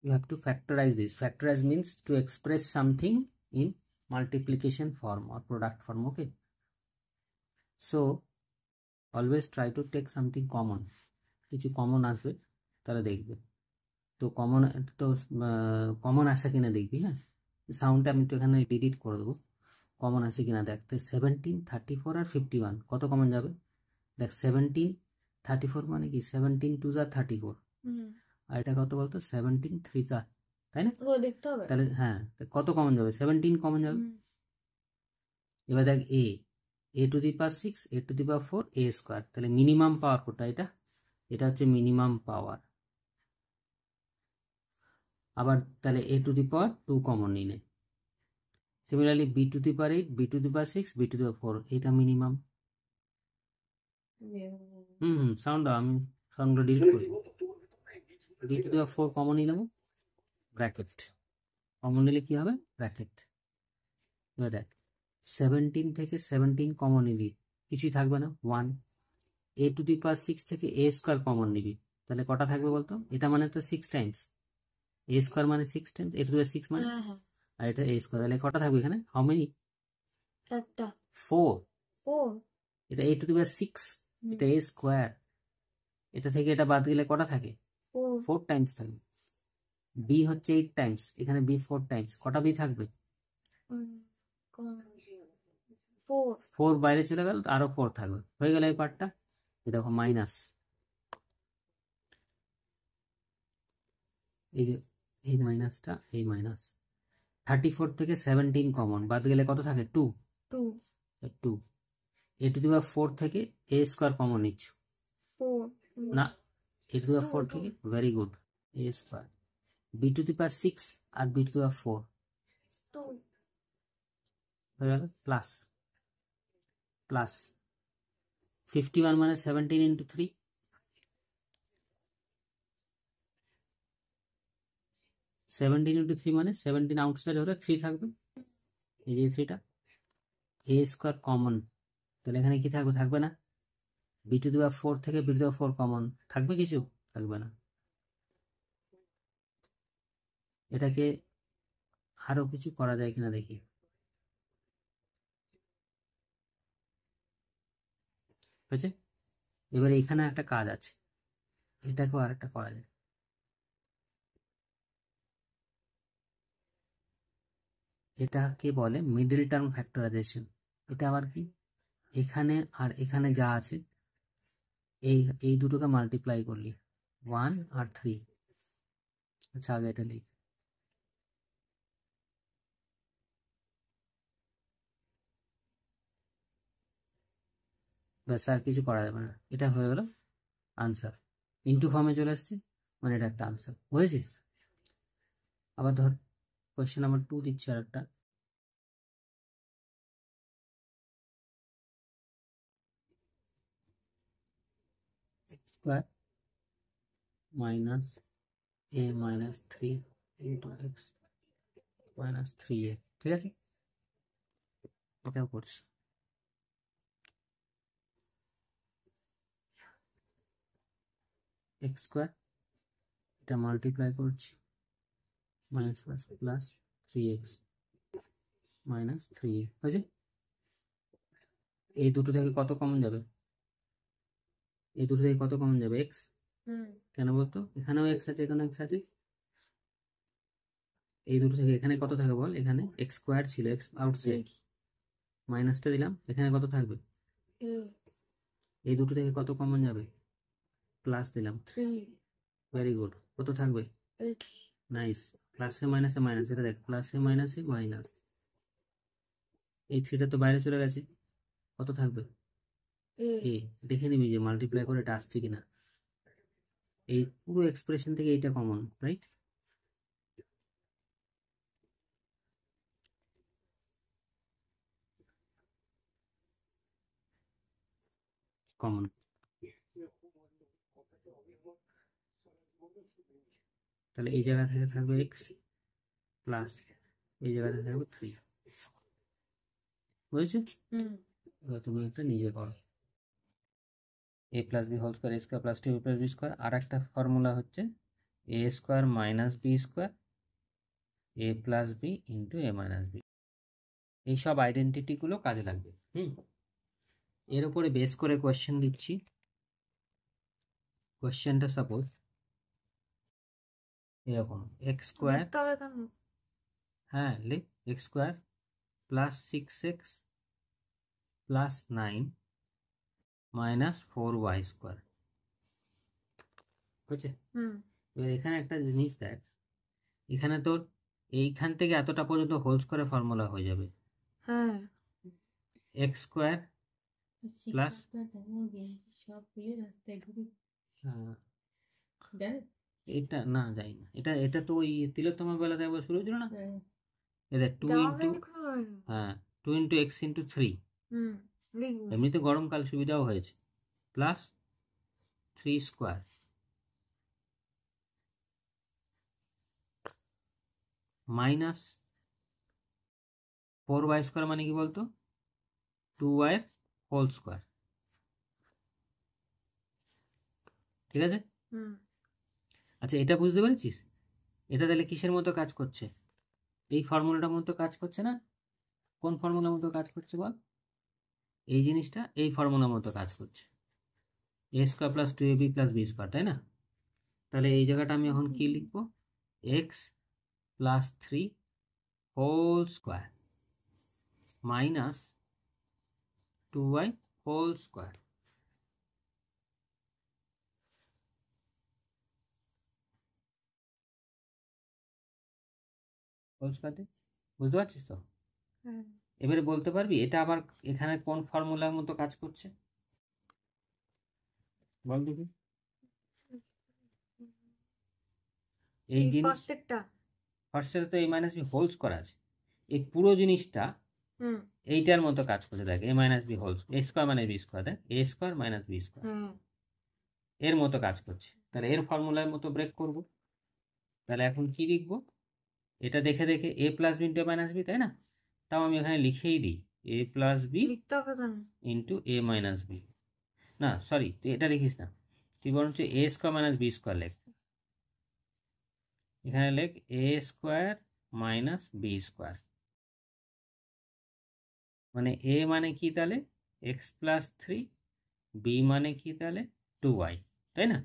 you have to factorize this. Factorize means to express something in multiplication form or product form. Okay, so always try to take something common. কিছু common আসবে তাহলে দেখবে, তো common আসে কিনা দেখবি। হ্যাঁ, সাউন্ডটা আমি তো এখানে ডিলিট করে দেবো। কমন আসে কিনা দেখ। তো 17, 34 আর 51 কত কমন যাবে দেখ। 17, 34 মানে কি 17 2 যা 34, আর এটা কত বলতো 17 3 যা, তাই না? দেখতে হবে তাহলে হ্যাঁ, কত কমন যাবে? 17 কমন যাবে। এবার দেখ a to the power 6 a to the power 4 a square, তাহলে মিনিমাম পাওয়ার কোনটা? এটা হচ্ছে মিনিমাম পাওয়ার। আবার তাহলে a to the power 2 common নিয়ে নেয়। Similarly b to the power 8 b to the power 6 b to the power 4, এটা minimum. Sound আমি সাউন্ডটা ডিলিট করি। b to the power 4 common নিয়ে নেবো, ব্র্যাকেট কমন নিলে কি হবে? ব্র্যাকেট। এবার দেখ 17 থেকে 17 কমন নিবি, কিছুই থাকবে না, 1। a টু দি পাওয়ার 6 থেকে a স্কোয়ার কমন নিবি, তাহলে কটা থাকবে বলতো? এটা মানে তো 6 টাইমস, a স্কোয়ার মানে 6 Times, a to the power 6 মানে, আর এটা a স্কোয়ার, তাহলে কটা থাকবে এখানে? How many? একটা, 4। 4, এটা a টু দি পাওয়ার 6, এটা a স্কোয়ার, এটা থেকে এটা বাদ দিলে কটা থাকে? 4 টাইমস থাকবে। b হচ্ছে 8 টাইমস, এখানে b 4 টাইমস, কটা b থাকবে? 4 বাইরে চলে গেল, আরো 4 থাকবে, হয়ে গেল এই পার্টটা। এই দেখো মাইনাস, এই মাইনাসটা, এই মাইনাস। 34 থেকে 17 কমন বাদ গেলে কত থাকে? 2। 2 a টু দি পাওয়ার 4 থেকে a স্কোয়ার কমন নিচ্ছ না, a টু দি পাওয়ার 4 থেকে, very good, a square. b to the power 6 আর b টু দি পাওয়ার 4 হয়ে গেল, প্লাস প্লাস 51 মানে 17 ইন্টু 3, 17 ইন্টু 3 মানে 17 আউটসাইড হলে 3 থাকবে, এই যে 3টা। a স্কোয়ার কমন, তাহলে এখানে কি থাকবে? থাকবে না। b টু দি পাওয়ার 4 থেকে b to the power 4 common থাকবে, কিছু থাকবে না। এটাকে আরো কিছু করা যায় কিনা দেখি। হয়েছে? এবারে এখানে একটা কাজ আছে, এটাকেও আর একটা করা যায়। এটাকে বলে মিডল টার্ম ফ্যাক্টরাইজেশন। এটা আবার কি? এখানে আর এখানে যা আছে এই দুটোকে মাল্টিপ্লাই করলি, 1 আর 3। আচ্ছা, আগে এটা লিখ। ব্যাস, আর কিছু করা যাবে না, এটা হয়ে গেল আনসার। ইনটু ফর্মে চলে আসছে, মানে এটা একটা আনসার। বুঝেছিস? আবার ধর কোয়েশ্চেন নাম্বার 2 দিচ্ছি আর একটা। x square minus a minus 3 into x minus 3a, ঠিক আছে? এটাও করছি। এক্স স্কোয়ার, এটা মাল্টিপ্লাই করছি, minus plus plus 3x minus 3a, হয়েছে? এই দুটো থেকে কত কমন যাবে? এই দুটো থেকে কত কমন যাবে? x। কেন বলতো? এখানেও x আছে, এখানেও x আছে। এই দুটো থেকে এখানে কত থাকে বল? এখানে x স্কোয়ার ছিল, x আউটসাইড, মাইনাসটা দিলাম, এখানে কত থাকবে? এই দুটো থেকে কত কমন যাবে? প্লাস দিলাম, 3। ভেরি গুড, কত থাকবে? নাইস। প্লাসে মাইনাসে মাইনাস, এটা দেখ, প্লাসে মাইনাসে মাইনাস, এই 3টা তো বাইরে চলে গেছে, কত থাকবে? এ। দেখে নিবি যে মাল্টিপ্লাই করে এটা আসছে কিনা। এই পুরো এক্সপ্রেশন থেকে এইটা কমন, রাইট? কমন। তাহলে এই জায়গা থেকে থাকবে এক্স প্লাস এই জায়গা থেকে থাকবে 3। বুঝেছো? এবার তুমি একটা নিজে করো। a plus b whole square, a square plus 2b plus b square. আর একটা ফর্মুলা হচ্ছে a square minus b square a plus b into a minus b. এইসব আইডেন্টিটিগুলো কাজে লাগবে। এর উপরে বেস করে কোয়েশ্চেন দিচ্ছি। কোয়েশ্চেনটা সাপোজ এরকম এক্স স্কোয়ার, লিখতে হবে কেন? হ্যাঁ লিখ, x square plus 6x plus 9 minus 4y square, বুঝছে? এবার এখানে একটা জিনিস দেখ, এখানে তোর এইখান থেকে এতটা পর্যন্ত হোল স্কোয়ারে ফর্মুলা হয়ে যাবে। হ্যাঁ, এক্স স্কোয়ার প্লাস এটা না যাই না, এটা তো ওই তিলোত্তমা বেলাতে একবার শুরু ছিল না, এটা 2 ইন্টু, হ্যাঁ 2 ইন্টু এক্স ইন্টু 3, এমনিতে গরমকাল সুবিধাও হয়েছে, plus 3 square minus 4y square, মানে কি বলতো 2y হোল স্কোয়ার, ঠিক আছে? আচ্ছা এটা বুঝতে পেরেছিস? এটা তাহলে কিসের মতো কাজ করছে? এই ফর্মুলাটার মতো কাজ করছে না? কোন ফর্মুলার মতো কাজ করছে বল? এই জিনিসটা এই ফর্মুলার মতো কাজ করছে, a square plus 2ab plus b square, তাই না? তাহলে এই জায়গাটা আমি এখন কি লিখবো? X plus 3 whole square minus 2y whole square. Whole square, বুঝতে পারছিস তো? এবারে বলতে পারবি এটা আবার এখানে কোন ফর্মুলার মতো কাজ করছে বল দেখি? এই জিনিস ফার্স্টে তো এই মাইনাস বি হোল স্কোয়ার আছে, এই পুরো জিনিসটা এইটার মতো কাজ করছে, দেখ এ মাইনাস বি হোল এ স্কোয়ার মাইনাস বি স্কোয়ার, দেখ এ স্কোয়ার মাইনাস বি স্কোয়ার এর মতো কাজ করছে। তাহলে এর ফর্মুলার মতো ব্রেক করব। তাহলে এখন কি লিখবো? এটা দেখে দেখে এ plus b into a minus B, তাই না? তাও আমি এখানে লিখেই দিই এ plus b into a minus B. না সরি, তুই এটা লিখিস না, তুই বরঞ্চ এ স্কোয়ার মাইনাস বি স্কোয়ার লেখ। এখানে লেখ এ স্কোয়ার মাইনাস বি স্কোয়ার, মানে এ মানে কি তাহলে এক্স প্লাস 3, বি মানে কি তাহলে 2y, তাই না?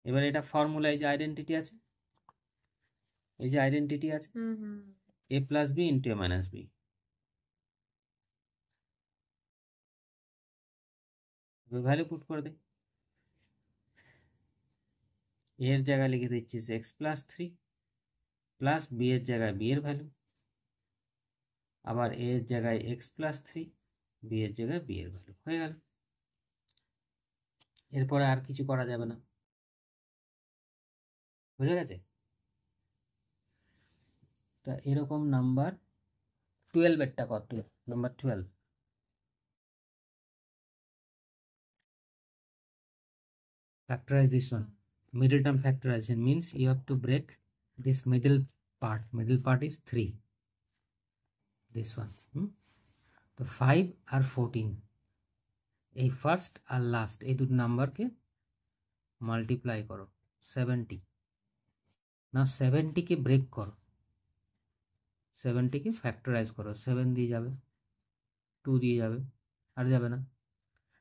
এবার এটা ফর্মুলায় যে আইডেন্টিটি আছে, এই যে আইডেন্টিটি আছে এ plus b into a minus B, value put করে দে। এর জায়গায় লিখে দিচ্ছিস এক্স প্লাস 3 প্লাস বি এর জায়গায় বি এর ভ্যালু, আবার এর জায়গায় এক্স প্লাস 3 বি এর জায়গায় বি এর ভ্যালু, হয়ে গেল। এরপরে আর কিছু করা যাবে না, বুঝে গেছে? তা এরকম নাম্বার 12 এরটা কত? Number 12 factorize this one. Middle term factorization means you have to break this middle part. Middle part is 3, this one. তো 5 আর 14 এই ফার্স্ট আর লাস্ট এই দুটো নাম্বারকে মাল্টিপ্লাই করো 70। না 70কে ব্রেক করো, 70কে ফ্যাক্টরাইজ করো, 7 দিয়ে যাবে, 2 দিয়ে যাবে, আর যাবে না।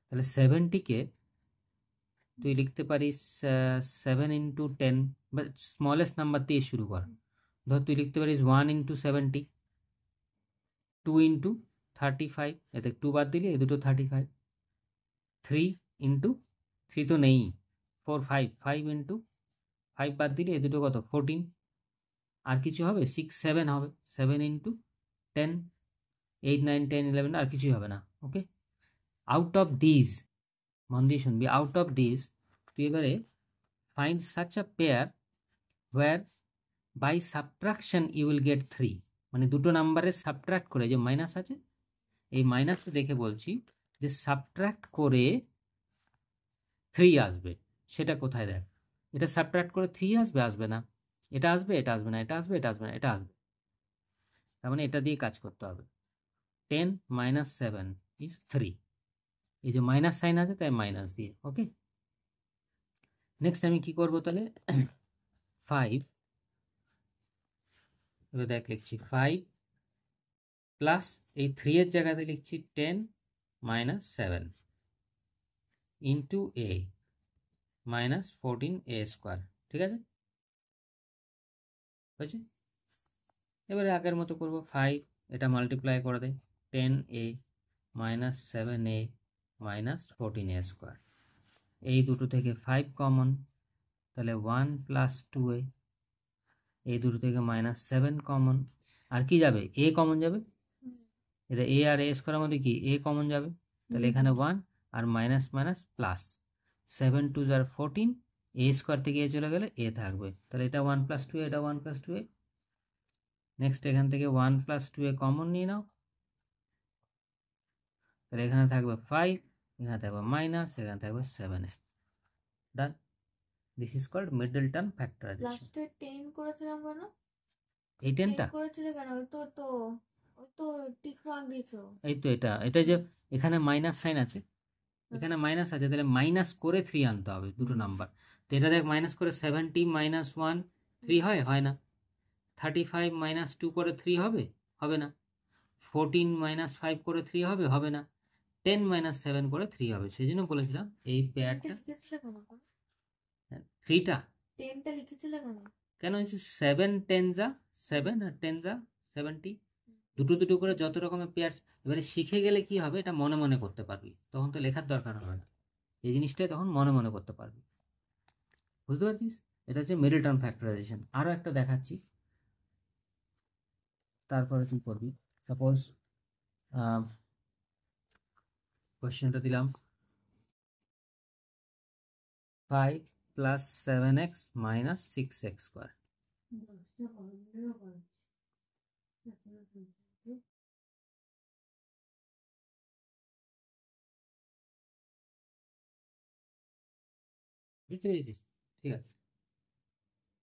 তাহলে 70কে তুই লিখতে পারিস 7 ইন্টু 10, বা স্মলেস্ট নাম্বার দিয়ে শুরু কর। ধর তুই লিখতে পারিস 1 ইন্টু 70, 2 ইন্টু 35, এতে 2 বাদ দিলে এ দুটো 35, 3 ইন্টু 3 তো নেই 4 5 ইন্টু 5 বাদ দিলে এ দুটো কত 14, আর কিছু হবে 6 7 হবে, 7 ইন্টু 10 8 9 10 11, আর কিছুই হবে না। ওকে, আউট অফ দিস, মন দিয়ে শুনবি, আউট অফ দিস তুই এবারে find such a pair where by subtraction you will get 3, মানে দুটো নাম্বারের সাবট্রাক্ট করে যে মাইনাস আছে, এই মাইনাসটা দেখে বলছি যে সাবট্রাক্ট করে 3 আসবে, সেটা কোথায় দেখ। এটা সাবট্রাক্ট করে 3 আসবে, আসবে না, এটা আসবে, এটা আসবে না, এটা আসবে, এটা আসবে না, এটা আসবে, তার মানে এটা দিয়ে কাজ করতে হবে। 10 minus 7 is 3, এই যে মাইনাস সাইন আছে তাই মাইনাস দিয়ে। ওকে, নেক্সট আমি কি করব তাহলে 5 এবার দেখ লিখছি 5 প্লাস এই 3 এর জায়গাতে লিখছি 10 minus 7 into a minus 14a square. ঠিক আছে, হয়েছে। এবারে আগের মতো করব 5 এটা মাল্টিপ্লাই করে দেয় 10a minus 7a minus 14a square. এই দুটো থেকে 5 কমন, তাহলে 1 প্লাস 2a। এই দুটো থেকে মাইনাস 7 কমন, আর কি যাবে a কমন যাবে, এটা a আর a স্কোয়ারের মধ্যে কি a কমন যাবে, তাহলে এখানে 1 আর মাইনাস মাইনাস প্লাস 7 2 যার 14, a স্কোয়ার থেকে a চলে গেলে a থাকবে, তাহলে এটা 1 প্লাস 2a, এটা 1 প্লাস 2a। নেক্সট এখান থেকে 1 প্লাস 2a কমন নিয়ে নাও, তাহলে এখানে থাকবে 5, এখানে থাকবে মাইনাস, এখানে থাকবে 7a। Done, this is called middle term factorisation. লাস্টে 10 করেছিলাম কেন? এই 10টা করেছিলে কেন? ওই তো টিক মার্ক দিয়েছো। এই তো এটা যে এখানে মাইনাস সাইন আছে, এখানে মাইনাস আছে, তাহলে মাইনাস করে 3 আনতে হবে দুটো নাম্বার। তো এটা দেখ মাইনাস করে 70 মাইনাস 1 3 হয় না। 35 মাইনাস 2 করে 3 হবে না। 14 মাইনাস 5 করে 3 হবে না। 10 মাইনাস 7 করে 3 হবে। সেই জন্য বলেছিলাম এই পেয়ারটা 3টা 10টা লিখেছিলে কেন? কেন হচ্ছে 7 10 যা 7 আর 10 যা 70, দুটো দুটো করে যত রকমের পেয়ার। এবারে শিখে গেলে কি হবে, এটা মনে মনে করতে পারবি, তখন তো লেখার দরকার হবে না, এই জিনিসটাই তখন মনে মনে করতে পারবি। বুঝতে পারছিস, এটা হচ্ছে মিডল টার্ম ফ্যাক্টরাইজেশন। আরও একটা দেখাচ্ছি, তারপরে কি করবি। সাপোজ কোয়েশ্চেনটা দিলাম 5 plus 7x minus 6x square. বুঝতে পেরেছিস? ঠিক আছে,